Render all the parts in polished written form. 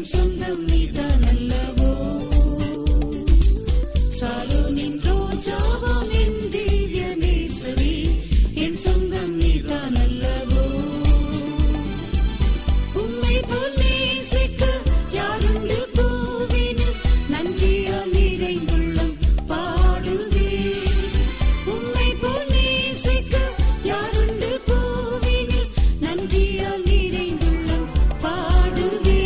சொந்தம் நீதான் அல்லவோ. சாரோனின் ரோஜாவாம் என் திவ்ய நேசரே, என் சொந்தம் நீதான் அல்லவோ. உம்மை போல் நேசிக்க யாருண்டு பூவினில், நன்றியால் நிறைந்துள்ளம் பாடுவே. உம்மை போல் நேசிக்க யாருண்டு பூவினில், நன்றியால் நிறைந்துள்ளம் பாடுவே.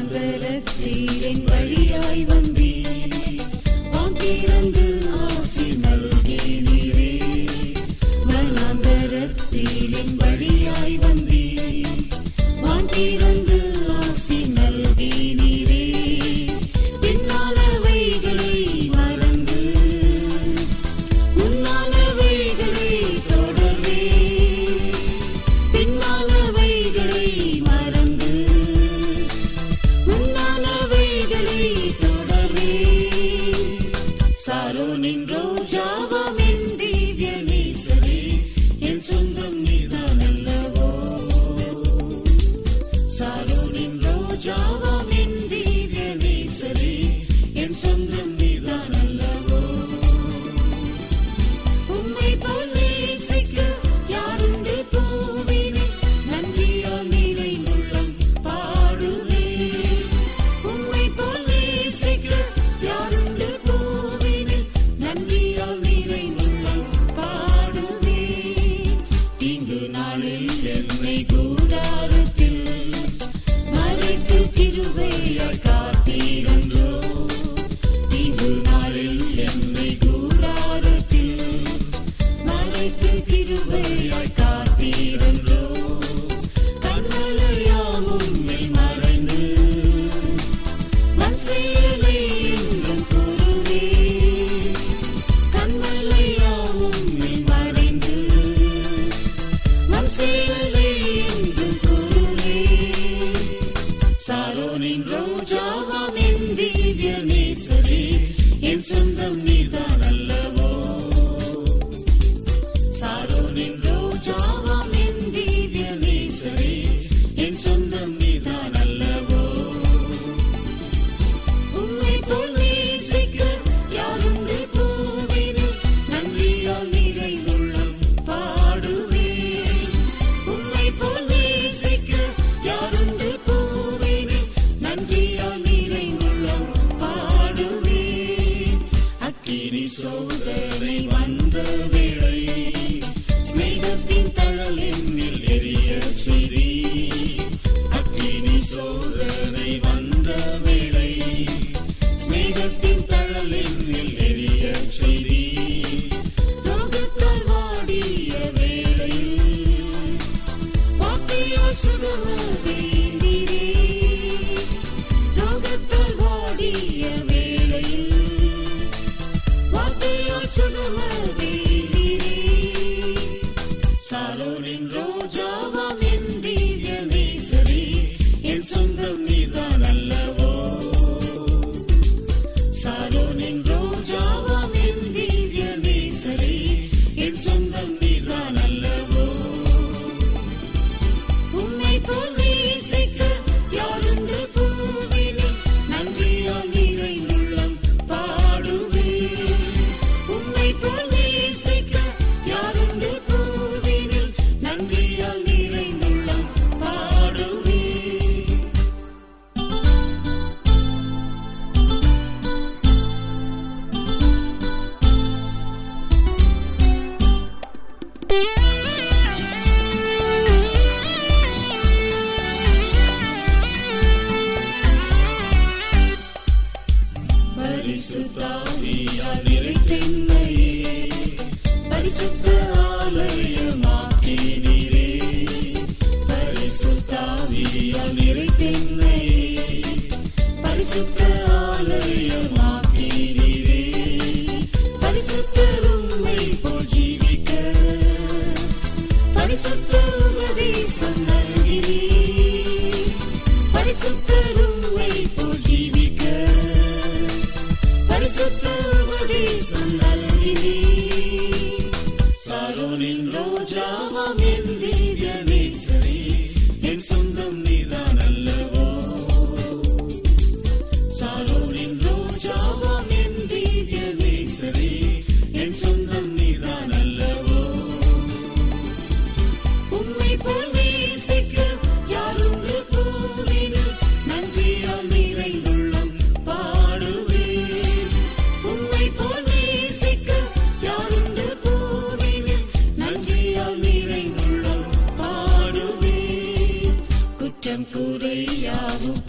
வனாந்தரத்தீரின் வழியாய் வந்தீர், வான்திறந்து ஆசி நல்கினீரே. வனாந்தரத்தீரின் வழியாய் வந்தீர், வான்திறந்து ஆசி நல்கினீரே. பின்னானவைகளை மறந்து முன்னானவைகளை தொடர்வே. பின்னானவைகளை மறந்து முன்னானவைகளை தொடர்வே. சாரோனின் ரோஜாவாம் என் திவ்ய நேசரே, என் சொந்தம் நீதான் அல்லவோ. சாரோனின் ரோஜாவாம் என் திவ்ய நேசரே, என் சொந்தம் நீதான் அல்லவோ. உம்மை போல் நேசிக்க யாருண்டு பூவினில், நன்றியால் நிறைந்துள்ளம் பாடுவே. உம்மை போல் நேசிக்க யாருண்டு பூவினில், நன்றியால் நிறைந்துள்ளம் பாடுவே. தீங்கு நாளில் என்னை கூடாரத்தில் மறைத்து கிருபையாய் காத்தீரன்றோ. தீங்கு நாளில் என்னை கூடாரத்தில் மறைத்து கிருபையாய் காத்தீரன்றோ. கண்மலையாம் உம்மில் மறைந்து மனசேலை என்றும் கூறுவே. கண்மலையாம் உம்மில் மறைந்து மனசேலை என்றும் கூறுவே. சாரோனின் ரோஜாவாம் என் திவ்ய நேசரே, என் சொந்தம் நீதான் அல்லவோ. சாரோனின் ரோஜாவாம் என் திவ்ய நேசரே, என் சொந்தம் நீதான் அல்லவோ. உம்மை போல் நேசிக்க யாருண்டு பூவினில், நன்றியால் நிறைந்துள்ளம் பாடுவே. உம்மை போல் நேசிக்க யாருண்டு பூவினில், நன்றியால் நிறைந்துள்ளம் பாடுவே. அக்கினி சோதனை வந்த வேளை, ஸ்நேகத்தின் தழல் என்னில் எரிய செய்தி. அக்கினி சோதனை வந்த வேளை, ஸ்நேகத்தின் தழல் என்னில் எரிய செய்தி. ரோகத்தால் வாடிய வேளையில் வார்த்தையால் சுகமடைந்தீரே. ரோகத்தால் வாடிய வேளையில் வார்த்தையால் சுகமடைந்தீரே. சாரோனின் ரோஜாவாம் என் திவ்ய நேசரே, என் சொந்தம் நீதான் அல்லவோ. சாரோனின் ரோஜாவாம் என் திவ்ய நேசரே, என் சொந்தம் நீதான் அல்லவோ. உம்மை போல் நேசிக்க யாருண்டு பூவினில், நன்றியால் நிறைந்துள்ளம் பாடுவே. உம்மை போல் நேசிக்க யாருண்டு பூவினில், நன்றியால் நிறைந்துள்ளம் பாடுவே. பரிசுத்த ஆவியால் நிறைத்தென்னையே, பரிசுத்த ஆலயமாக்கினீரே. பரிசுத்த ஆவியால் நிறைத்தென்னையே, பரிசுத்த ஆலயமாக்கினீரே. பரிசுத்தர் உம்மை போல் ஜீவிக்க, பரிசுத்த உபதேசம் நல்கினீர். பரிசுத்தர் உம்மை போல் ஜீவிக்க பரிசுத்த உபதேசம் நல்கினீர். சாரோனின் ரோஜாவாம் என் திவ்ய நேசரே, என் சொந்தம் நீதான் அல்லவோ. சாரோனின் ரோஜாவாம் என் திவ்ய நேசரே, என் சொந்தம் நீதான் அல்லவோ. உம்மை போல் நேசிக்க யாருண்டு பூமியில், நன்றியால் நிறைந்துள்ளம் பாடுவேன். உம்மை போல் நேசிக்க யாருண்டு பூமியில், நன்றியால் நிறைந்துள்ளம் பாடுவேன். குற்றம் குறையாவும்